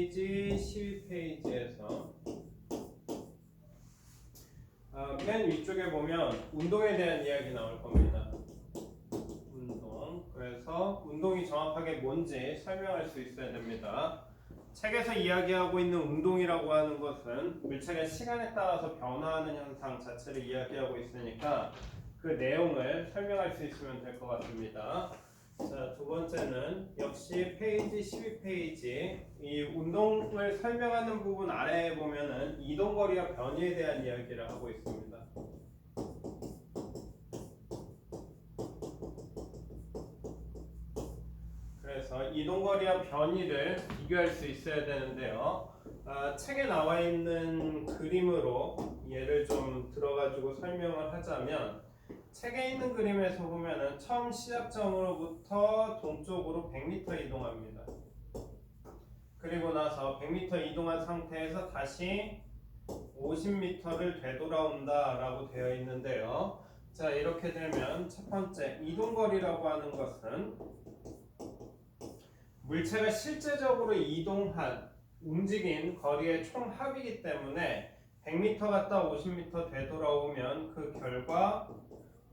페이지 12페이지에서 맨 위쪽에 보면 운동에 대한 이야기 나올 겁니다. 운동. 그래서 운동이 정확하게 뭔지 설명할 수 있어야 됩니다. 책에서 이야기하고 있는 운동이라고 하는 것은 물체가 시간에 따라서 변화하는 현상 자체를 이야기하고 있으니까 그 내용을 설명할 수 있으면 될 것 같습니다. 자, 두 번째는 역시 페이지 12페이지 이 운동을 설명하는 부분 아래에 보면은 이동거리와 변이에 대한 이야기를 하고 있습니다. 그래서 이동거리와 변이를 비교할 수 있어야 되는데요. 책에 나와 있는 그림으로 예를 좀 들어가지고 설명을 하자면 책에 있는 그림에서 보면은 처음 시작점으로부터 동쪽으로 100m 이동합니다. 그리고 나서 100m 이동한 상태에서 다시 50m를 되돌아온다 라고 되어 있는데요. 자, 이렇게 되면 첫 번째 이동거리라고 하는 것은 물체가 실제적으로 움직인 거리의 총합이기 때문에 100m 갔다 50m 되돌아오면 그 결과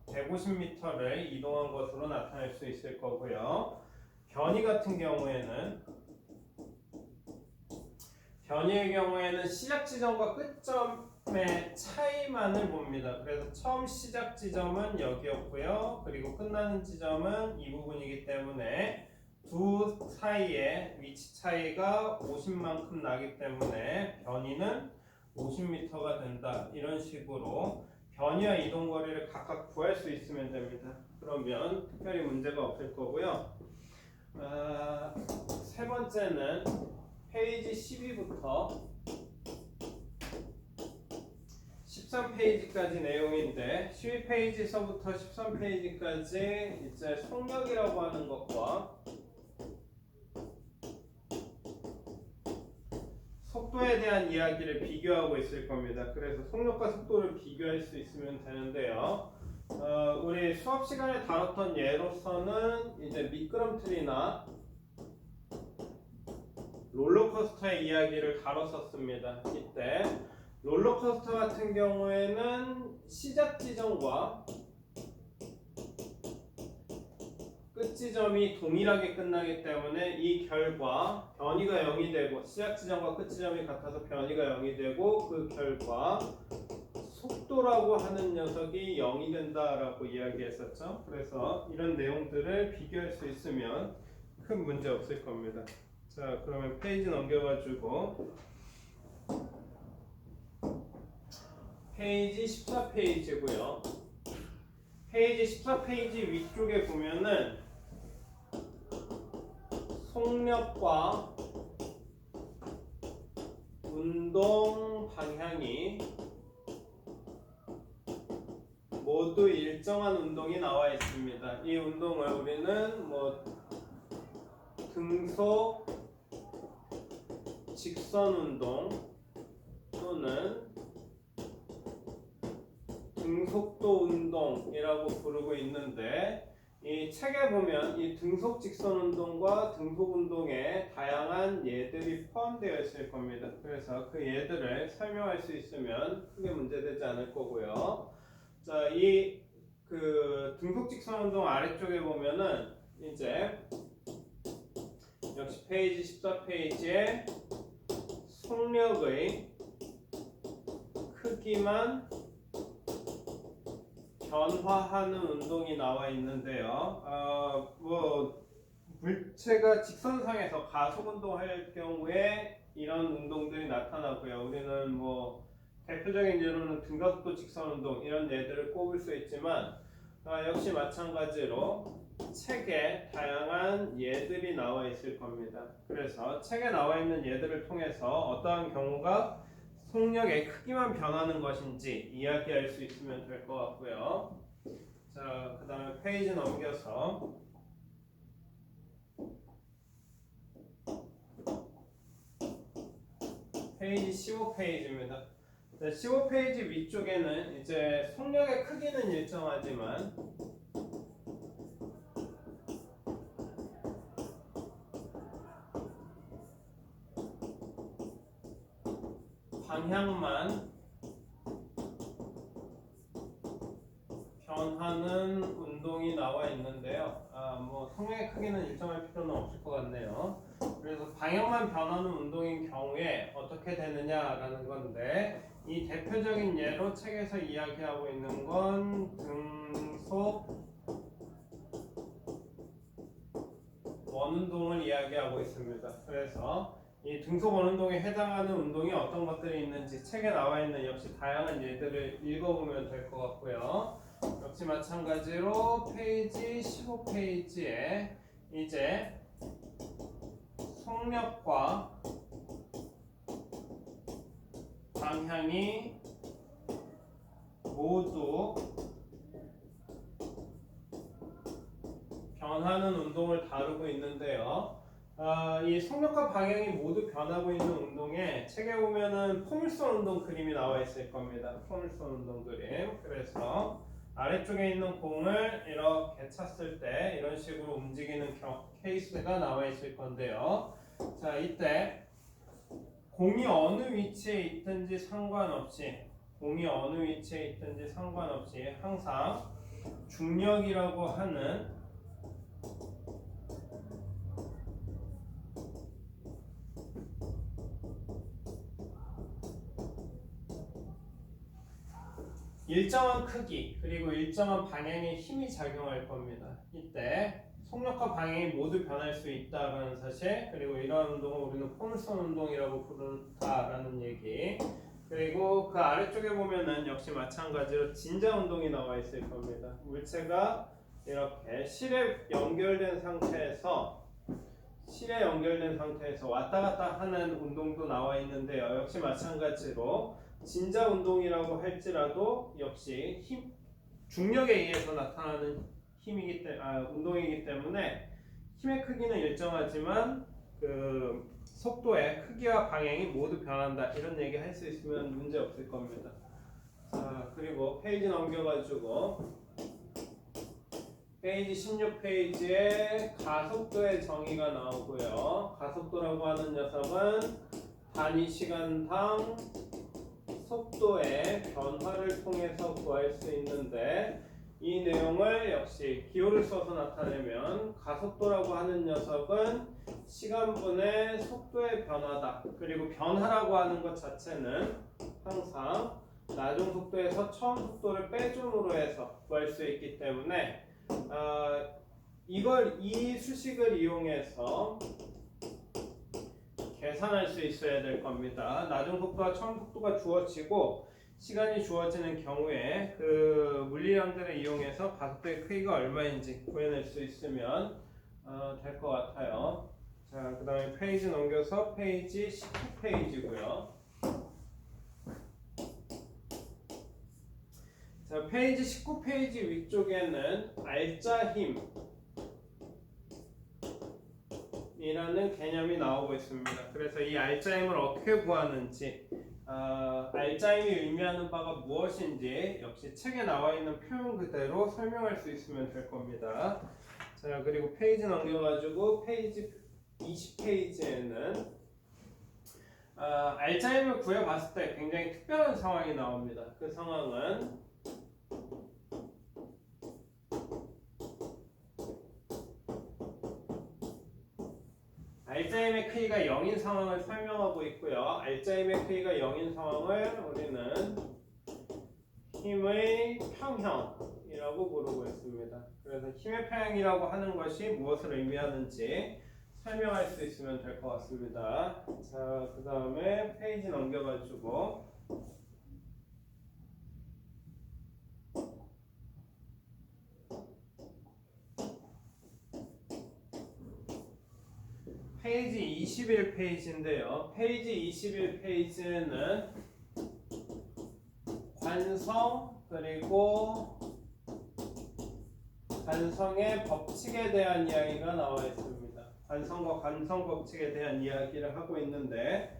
150m를 이동한 것으로 나타낼 수 있을 거고요. 변이 같은 경우에는 변이의 경우에는 시작 지점과 끝점의 차이만을 봅니다. 그래서 처음 시작 지점은 여기였고요. 그리고 끝나는 지점은 이 부분이기 때문에 두 사이의 위치 차이가 50만큼 나기 때문에 변이는 50m가 된다. 이런 식으로 변이와 이동거리를 각각 구할 수 있으면 됩니다. 그러면 특별히 문제가 없을 거고요. 세 번째는 페이지 12부터 13페이지까지 내용인데 12페이지서부터 13페이지까지 이제 속력이라고 하는 것과 속도에 대한 이야기를 비교하고 있을 겁니다. 그래서 속력과 속도를 비교할 수 있으면 되는데요. 우리 수업 시간에 다뤘던 예로서는 이제 미끄럼틀이나 롤러코스터의 이야기를 다뤘었습니다. 이때 롤러코스터 같은 경우에는 시작 지점과 끝 지점이 동일하게 끝나기 때문에 이 결과 변이가 0이 되고 시작 지점과 끝 지점이 같아서 변이가 0이 되고 그 결과 속도라고 하는 녀석이 0이 된다라고 이야기했었죠. 그래서 이런 내용들을 비교할 수 있으면 큰 문제 없을 겁니다. 자, 그러면 페이지 넘겨가지고 페이지 14페이지고요. 페이지 14페이지 위쪽에 보면은 속력과 운동 방향이 모두 일정한 운동이 나와 있습니다. 이 운동을 우리는 등속 직선 운동 또는 등속도 운동이라고 부르고 있는데 이 책에 보면 이 등속 직선 운동과 등속 운동에 다양한 예들이 포함되어 있을 겁니다. 그래서 그 예들을 설명할 수 있으면 크게 문제되지 않을 거고요. 자, 이 등속 직선 운동 아래쪽에 보면은 이제 역시 페이지 14페이지에 속력의 크기만 변화하는 운동이 나와 있는데요. 물체가 직선상에서 가속 운동할 경우에 이런 운동들이 나타나고요. 우리는 대표적인 예로는 등가속도 직선 운동 이런 예들을 꼽을 수 있지만 역시 마찬가지로 책에 다양한 예들이 나와 있을 겁니다. 그래서 책에 나와 있는 예들을 통해서 어떠한 경우가 속력의 크기만 변하는 것인지 이야기할 수 있으면 될 것 같고요. 자, 그 다음에 페이지 넘겨서 페이지 15페이지입니다. 15페이지 위쪽에는 이제 속력의 크기는 일정하지만 방향만 변하는 운동이 나와 있는데요. 뭐 성량의 크기는 일정할 필요는 없을 것 같네요. 그래서 방향만 변하는 운동인 경우에 어떻게 되느냐라는 건데, 이 대표적인 예로 책에서 이야기하고 있는 건 등속 원운동을 이야기하고 있습니다. 그래서 이 등속 원운동에 해당하는 운동이 어떤 것들이 있는지 책에 나와 있는 역시 다양한 예들을 읽어보면 될 것 같고요. 역시 마찬가지로 페이지 15페이지에 이제 속력과 방향이 모두 변하는 운동을 다루고 있는데요. 이 속력과 방향이 모두 변하고 있는 운동에 책에 보면은 포물선 운동 그림이 나와 있을 겁니다. 포물선 운동 그림. 그래서 아래쪽에 있는 공을 이렇게 찼을 때 이런 식으로 움직이는 케이스가 나와 있을 건데요. 자, 이때 공이 어느 위치에 있든지 상관없이 항상 중력이라고 하는 일정한 크기 그리고 일정한 방향의 힘이 작용할 겁니다. 이때 속력과 방향이 모두 변할 수 있다는 사실, 그리고 이러한 운동을 우리는 포물선 운동이라고 부른다라는 얘기, 그리고 그 아래쪽에 보면은 역시 마찬가지로 진자 운동이 나와 있을 겁니다. 물체가 이렇게 실에 연결된 상태에서 왔다 갔다 하는 운동도 나와 있는데요. 역시 마찬가지로 진자 운동이라고 할지라도 역시 중력에 의해서 나타나는 운동이기 때문에 힘의 크기는 일정하지만 그 속도의 크기와 방향이 모두 변한다, 이런 얘기 할 수 있으면 문제 없을 겁니다. 자, 그리고 페이지 넘겨가지고 페이지 16페이지에 가속도의 정의가 나오고요. 가속도라고 하는 녀석은 단위 시간당 속도의 변화를 통해서 구할 수 있는데, 이 내용을 역시 기호를 써서 나타내면 가속도라고 하는 녀석은 시간분의 속도의 변화다. 그리고 변화라고 하는 것 자체는 항상 나중 속도에서 처음 속도를 빼줌으로 해서 구할 수 있기 때문에 이 수식을 이용해서 계산할 수 있어야 될 겁니다. 나중 속도와 처음 속도가 주어지고 시간이 주어지는 경우에 그 물리량들을 이용해서 가속도의 크기가 얼마인지 구해낼 수 있으면 될 것 같아요. 자, 그 다음에 페이지 넘겨서 페이지 19페이지고요. 자, 페이지 19페이지 위쪽에는 알짜 힘 이라는 개념이 나오고 있습니다. 그래서 이 알짜 힘을 어떻게 구하는지, 알짜 힘이 의미하는 바가 무엇인지 역시 책에 나와 있는 표현 그대로 설명할 수 있으면 될 겁니다. 자, 그리고 페이지 넘겨가지고 페이지 20페이지에는 알짜 힘을 구해봤을 때 굉장히 특별한 상황이 나옵니다. 그 상황은 알짜힘의 크기가 0인 상황을 설명하고 있고요. 알짜힘의 크기가 0인 상황을 우리는 힘의 평형이라고 부르고 있습니다. 그래서 힘의 평형이라고 하는 것이 무엇을 의미하는지 설명할 수 있으면 될 것 같습니다. 자, 그 다음에 페이지 넘겨가지고 페이지 21페이지인데요. 페이지 21페이지는 관성 그리고 관성의 법칙에 대한 이야기가 나와 있습니다. 관성과 관성 법칙에 대한 이야기를 하고 있는데,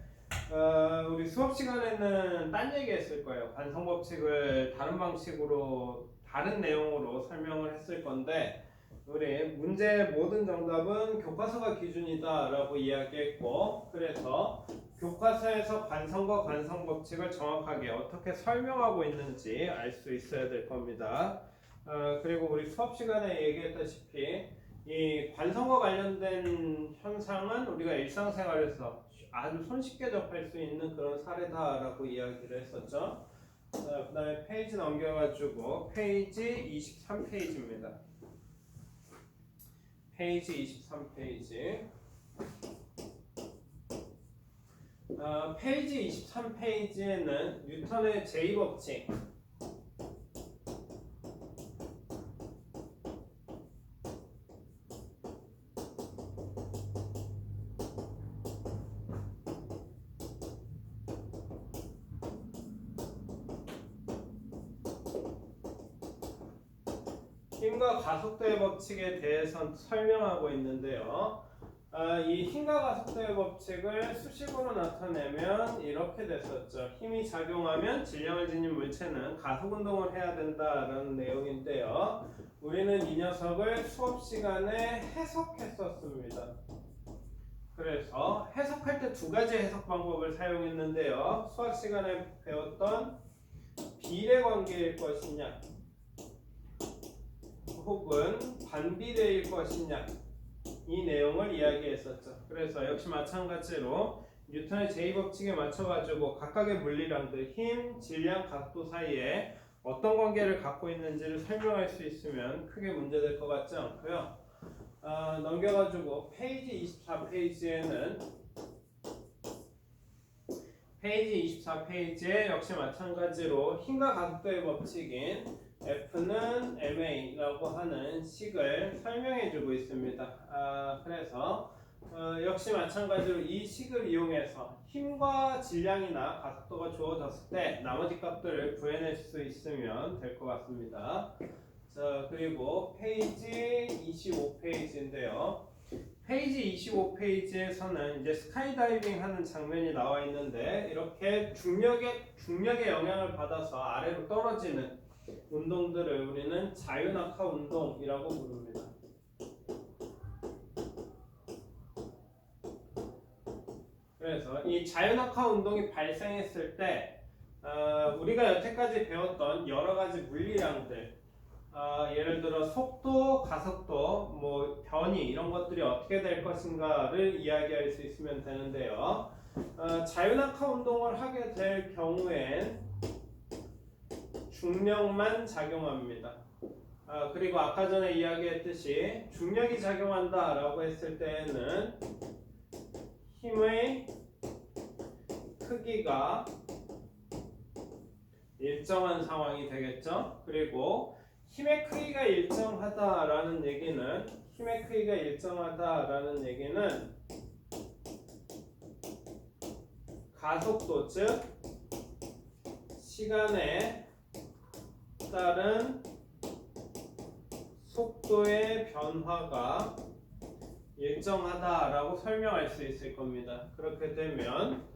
우리 수업 시간에는 딴 얘기 했을 거예요. 관성 법칙을 다른 방식으로 다른 내용으로 설명을 했을 건데, 우리 문제의 모든 정답은 교과서가 기준이다 라고 이야기했고, 그래서 교과서에서 관성과 관성 법칙을 정확하게 어떻게 설명하고 있는지 알 수 있어야 될 겁니다. 그리고 우리 수업 시간에 얘기했다시피 이 관성과 관련된 현상은 우리가 일상생활에서 아주 손쉽게 접할 수 있는 그런 사례다라고 이야기를 했었죠. 그 다음에 페이지 넘겨가지고 페이지 23페이지입니다. 페이지 23페이지. 페이지 23페이지에는 뉴턴의 제2법칙, 힘과 가속도의 법칙에 대해서 설명하고 있는데요. 이 힘과 가속도의 법칙을 수식으로 나타내면 이렇게 됐었죠. 힘이 작용하면 질량을 지닌 물체는 가속운동을 해야 된다라는 내용인데요. 우리는 이 녀석을 수업 시간에 해석했었습니다. 그래서 해석할 때 두 가지 해석 방법을 사용했는데요. 수학 시간에 배웠던 비례 관계일 것이냐 혹은 반비례일 것이냐, 이 내용을 이야기했었죠. 그래서 역시 마찬가지로 뉴턴의 제2법칙에 맞춰가지고 각각의 물리량들, 힘, 질량, 각도 사이에 어떤 관계를 갖고 있는지를 설명할 수 있으면 크게 문제될 것 같지 않고요. 넘겨가지고 페이지 24페이지에는 페이지 24페이지에 역시 마찬가지로 힘과 가속도의 법칙인 F는 ma라고 하는 식을 설명해주고 있습니다. 그래서 역시 마찬가지로 이 식을 이용해서 힘과 질량이나 가속도가 주어졌을 때 나머지 값들을 구해낼 수 있으면 될 것 같습니다. 자, 그리고 페이지 25페이지인데요. 페이지 25페이지에서는 이제 스카이다이빙 하는 장면이 나와 있는데, 이렇게 중력의 영향을 받아서 아래로 떨어지는 운동들을 우리는 자유낙하 운동이라고 부릅니다. 그래서 이 자유낙하 운동이 발생했을 때 우리가 여태까지 배웠던 여러 가지 물리량들, 예를 들어 속도, 가속도, 뭐 변이 이런 것들이 어떻게 될 것인가를 이야기할 수 있으면 되는데요. 자유낙하 운동을 하게 될 경우엔 중력만 작용합니다. 그리고 아까 전에 이야기했듯이 중력이 작용한다 라고 했을 때에는 힘의 크기가 일정한 상황이 되겠죠. 그리고 힘의 크기가 일정하다라는 얘기는 가속도, 즉 시간에 따른 속도의 변화가 일정하다라고 설명할 수 있을 겁니다. 그렇게 되면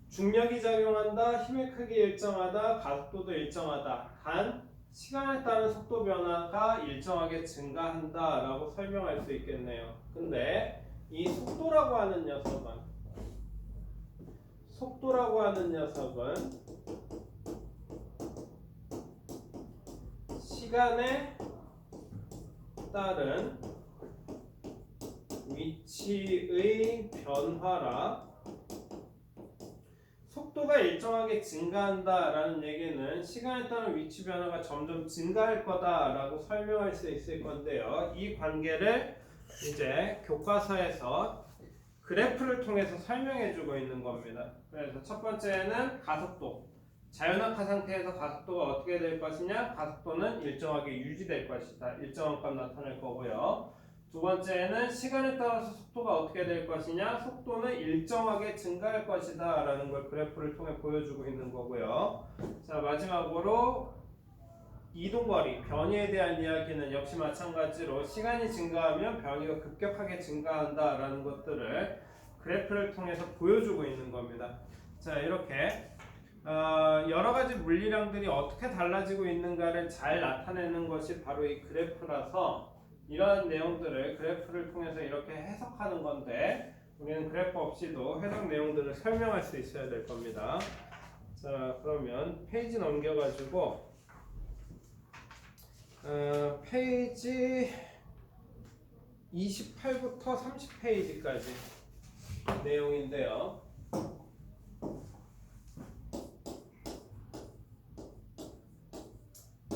중력이 작용한다, 힘의 크기 일정하다, 가속도도 일정하다. 단 시간에 따른 속도 변화가 일정하게 증가한다라고 설명할 수 있겠네요. 근데 이 속도라고 하는 녀석은 시간에 따른 위치의 변화라, 속도가 일정하게 증가한다라는 얘기는 시간에 따른 위치 변화가 점점 증가할 거다라고 설명할 수 있을 건데요. 이 관계를 이제 교과서에서 그래프를 통해서 설명해주고 있는 겁니다. 그래서 첫 번째는 가속도. 자연낙하 상태에서 가속도가 어떻게 될 것이냐? 가속도는 일정하게 유지될 것이다. 일정한 값 나타낼 거고요. 두 번째는 시간에 따라서 속도가 어떻게 될 것이냐? 속도는 일정하게 증가할 것이다 라는 걸 그래프를 통해 보여주고 있는 거고요. 자, 마지막으로 이동거리, 변이에 대한 이야기는 역시 마찬가지로 시간이 증가하면 변이가 급격하게 증가한다 라는 것들을 그래프를 통해서 보여주고 있는 겁니다. 자, 이렇게 여러 가지 물리량들이 어떻게 달라지고 있는가를 잘 나타내는 것이 바로 이 그래프라서 이러한 내용들을 그래프를 통해서 이렇게 해석하는 건데 우리는 그래프 없이도 해당 내용들을 설명할 수 있어야 될 겁니다. 자, 그러면 페이지 넘겨가지고 페이지 28부터 30페이지까지 내용인데요.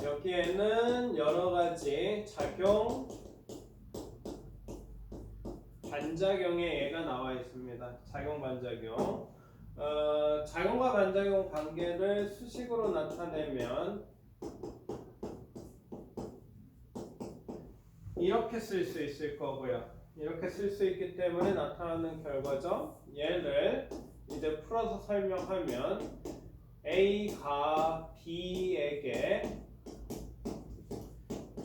여기에는 여러 가지 작용, 반작용의 예가 나와 있습니다. 작용, 반작용. 작용과 반작용 관계를 수식으로 나타내면 이렇게 쓸 수 있을 거고요. 이렇게 쓸 수 있기 때문에 나타나는 결과죠. 얘를 이제 풀어서 설명하면 A가 B에게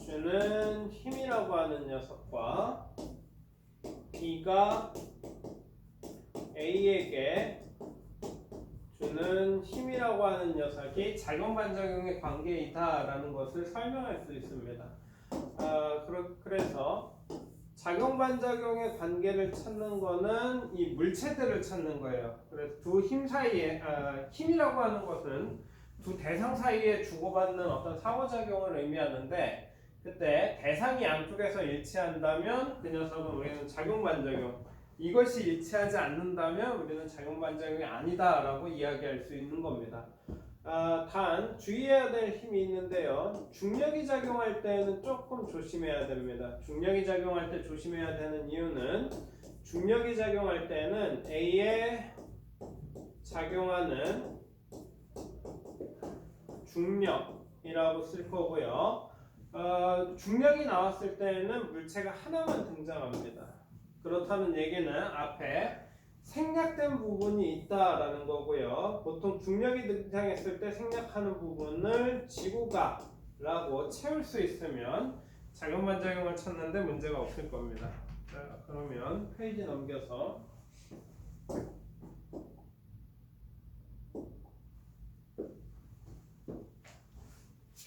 주는 힘이라고 하는 녀석과 B가 A에게 주는 힘이라고 하는 녀석이 작용-반작용의 관계이다라는 것을 설명할 수 있습니다. 그래서 작용-반작용의 관계를 찾는 거는 이 물체들을 찾는 거예요. 그래서 두 힘 사이에 힘이라고 하는 것은 두 대상 사이에 주고받는 어떤 상호작용을 의미하는데 그때 대상이 양쪽에서 일치한다면 그 녀석은 우리는 작용-반작용, 이것이 일치하지 않는다면 우리는 작용-반작용이 아니다라고 이야기할 수 있는 겁니다. 단 주의해야 될 힘이 있는데요. 중력이 작용할 때는 조금 조심해야 됩니다. 중력이 작용할 때 조심해야 되는 이유는 중력이 작용할 때는 A에 작용하는 중력이라고 쓸 거고요. 중력이 나왔을 때는 물체가 하나만 등장합니다. 그렇다는 얘기는 앞에 생략된 부분이 있다라는 거고요. 보통 중력이 등장했을 때 생략하는 부분을 지구가라고 채울 수 있으면 작용-반작용을 찾는데 문제가 없을 겁니다. 자, 그러면 페이지 넘겨서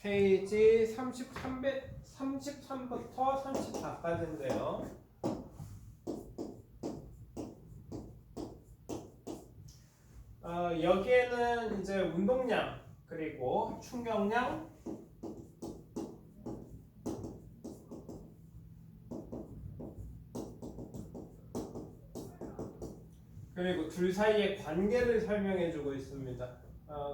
페이지 33부터 34까지인데요. 여기에는 이제 운동량 그리고 충격량 그리고 둘 사이의 관계를 설명해 주고 있습니다.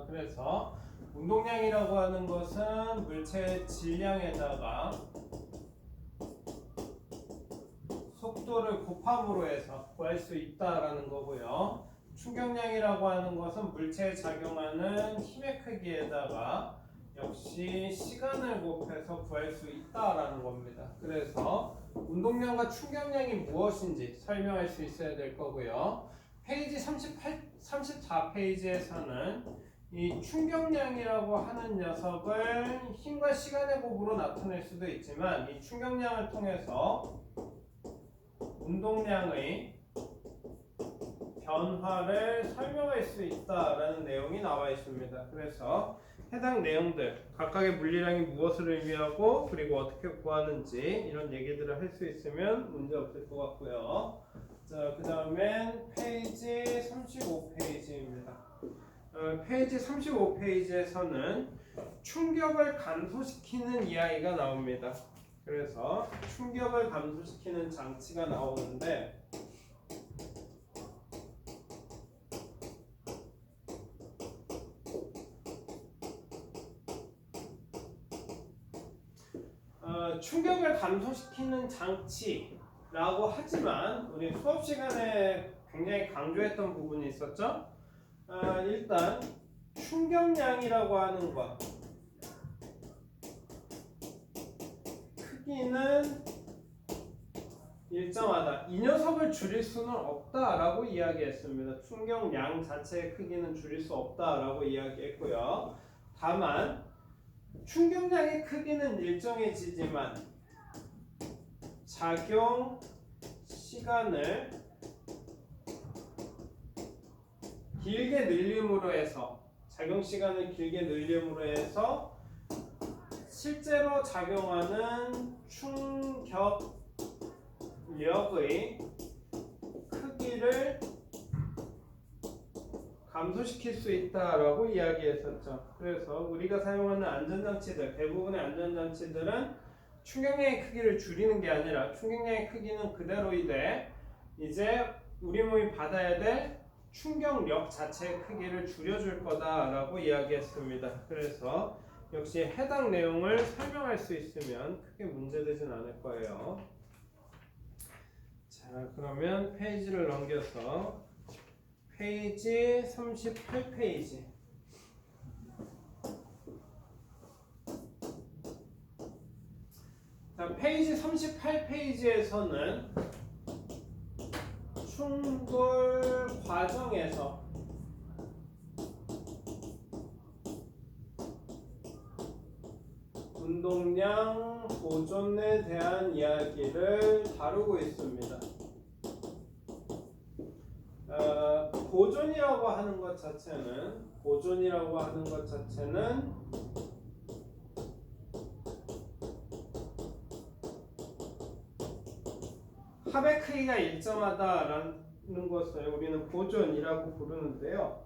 그래서 운동량이라고 하는 것은 물체의 질량에다가 속도를 곱함으로 해서 구할 수 있다라는 거고요. 충격량이라고 하는 것은 물체에 작용하는 힘의 크기에다가 역시 시간을 곱해서 구할 수 있다라는 겁니다. 그래서 운동량과 충격량이 무엇인지 설명할 수 있어야 될 거고요. 페이지 34페이지에서는 이 충격량이라고 하는 녀석을 힘과 시간의 곱으로 나타낼 수도 있지만 이 충격량을 통해서 운동량의 변화를 설명할 수 있다라는 내용이 나와 있습니다. 그래서 해당 내용들, 각각의 물리량이 무엇을 의미하고 그리고 어떻게 구하는지 이런 얘기들을 할 수 있으면 문제 없을 것 같고요. 자, 그 다음엔 페이지 35페이지입니다. 페이지 35페이지에서는 충격을 감소시키는 이야기가 나옵니다. 그래서 충격을 감소시키는 장치가 나오는데 충격을 감소시키는 장치라고 하지만 우리 수업 시간에 굉장히 강조했던 부분이 있었죠. 일단 충격량이라고 하는 것 크기는 일정하다. 이 녀석을 줄일 수는 없다라고 이야기했습니다. 충격량 자체의 크기는 줄일 수 없다라고 이야기했고요. 다만 충격량의 크기는 일정해지지만 작용 시간을 길게 늘림으로 해서 실제로 작용하는 충격력의 크기를 감소시킬 수 있다라고 이야기했었죠. 그래서 우리가 사용하는 안전장치들, 대부분의 안전장치들은 충격량의 크기를 줄이는 게 아니라 충격량의 크기는 그대로이되 이제 우리 몸이 받아야 될 충격력 자체의 크기를 줄여줄 거다라고 이야기했습니다. 그래서 역시 해당 내용을 설명할 수 있으면 크게 문제되진 않을 거예요. 자, 그러면 페이지를 넘겨서 페이지 38페이지. 자, 페이지 38페이지에서는 충돌 과정에서 운동량 보존에 대한 이야기를 다루고 있습니다. 보존이라고 하는 것 자체는 합의 크기가 일정하다라는 것을 우리는 보존이라고 부르는데요.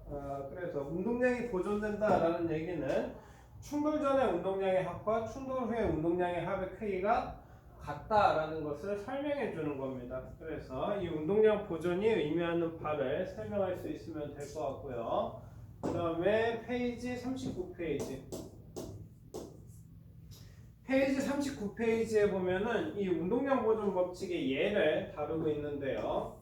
그래서 운동량이 보존된다라는 얘기는 충돌 전의 운동량의 합과 충돌 후의 운동량의 합의 크기가 같다라는 것을 설명해 주는 겁니다. 그래서 이 운동량 보존이 의미하는 바를 설명할 수 있으면 될 것 같고요. 그 다음에 페이지 39페이지. 페이지 39페이지에 보면은 이 운동량 보존 법칙의 예를 다루고 있는데요.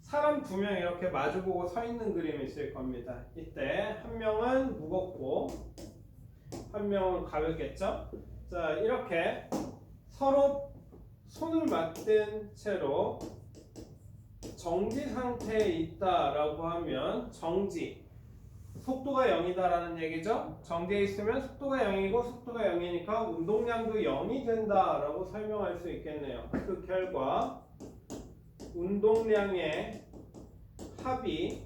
사람 두 명 이렇게 마주보고 서 있는 그림이 있을 겁니다. 이때 한 명은 무겁고 한 명은 가볍겠죠? 자, 이렇게 서로 손을 맞댄 채로 정지 상태에 있다라고 하면 정지, 속도가 0이다라는 얘기죠. 정지해 있으면 속도가 0이고 속도가 0이니까 운동량도 0이 된다라고 설명할 수 있겠네요. 그 결과 운동량의 합이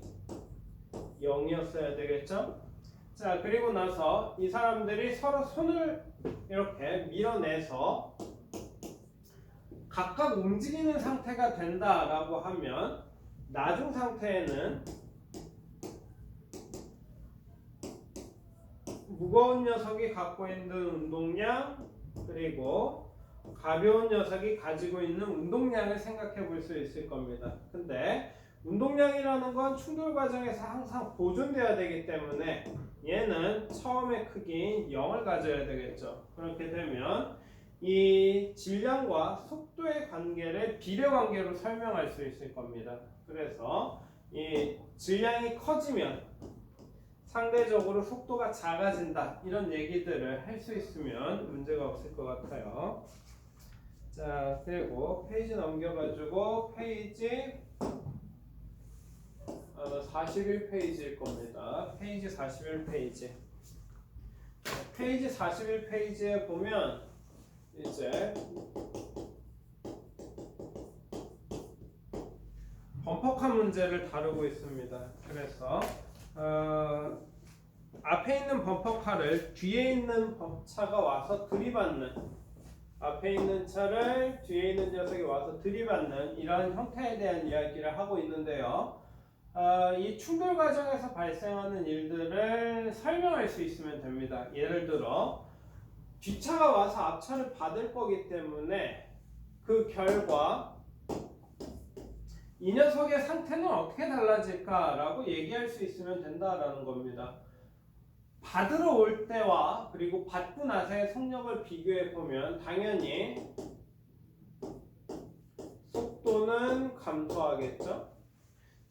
0이었어야 되겠죠. 자, 그리고 나서 이 사람들이 서로 손을 이렇게 밀어내서 각각 움직이는 상태가 된다라고 하면 나중 상태에는 무거운 녀석이 갖고 있는 운동량 그리고 가벼운 녀석이 가지고 있는 운동량을 생각해 볼 수 있을 겁니다. 근데 운동량이라는 건 충돌 과정에서 항상 보존돼야 되기 때문에 얘는 처음의 크기 0을 가져야 되겠죠. 그렇게 되면 이 질량과 속도의 관계를 비례 관계로 설명할 수 있을 겁니다. 그래서 이 질량이 커지면 상대적으로 속도가 작아진다 이런 얘기들을 할 수 있으면 문제가 없을 것 같아요. 자, 그리고 페이지 넘겨가지고 페이지 41페이지일 겁니다. 페이지 41페이지. 페이지 41페이지에 보면 이제 범퍼카 문제를 다루고 있습니다. 그래서 앞에 있는 범퍼카를 뒤에 있는 차가 와서 들이받는, 앞에 있는 차를 뒤에 있는 녀석이 와서 들이받는 이러한 형태에 대한 이야기를 하고 있는데요. 이 충돌 과정에서 발생하는 일들을 설명할 수 있으면 됩니다. 예를 들어 뒷차가 와서 앞차를 받을 거기 때문에 그 결과 이 녀석의 상태는 어떻게 달라질까라고 얘기할 수 있으면 된다라는 겁니다. 받으러 올 때와 그리고 받고 나서의 속력을 비교해 보면 당연히 속도는 감소하겠죠.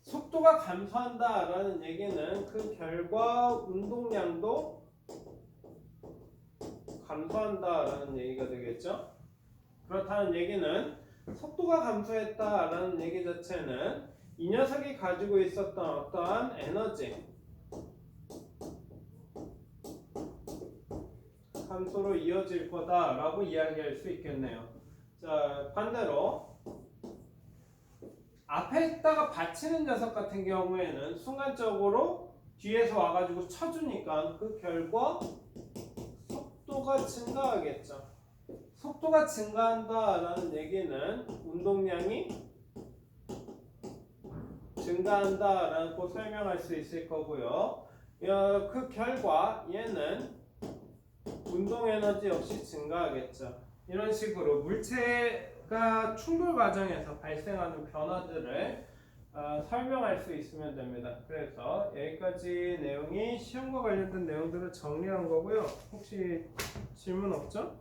속도가 감소한다라는 얘기는 그 결과 운동량도 감소한다라는 얘기가 되겠죠. 그렇다는 얘기는 속도가 감소했다라는 얘기 자체는 이 녀석이 가지고 있었던 어떠한 에너지 감소로 이어질 거다라고 이야기할 수 있겠네요. 자, 반대로 앞에 있다가 받치는 녀석 같은 경우에는 순간적으로 뒤에서 와가지고 쳐주니까 그 결과 속도가 증가하겠죠. 속도가 증가한다라는 얘기는 운동량이 증가한다라고 설명할 수 있을 거고요. 그 결과 얘는 운동 에너지 역시 증가하겠죠. 이런 식으로 물체가 충돌 과정에서 발생하는 변화들을 설명할 수 있으면 됩니다. 그래서 여기까지 내용이 시험과 관련된 내용들을 정리한 거고요. 혹시 질문 없죠?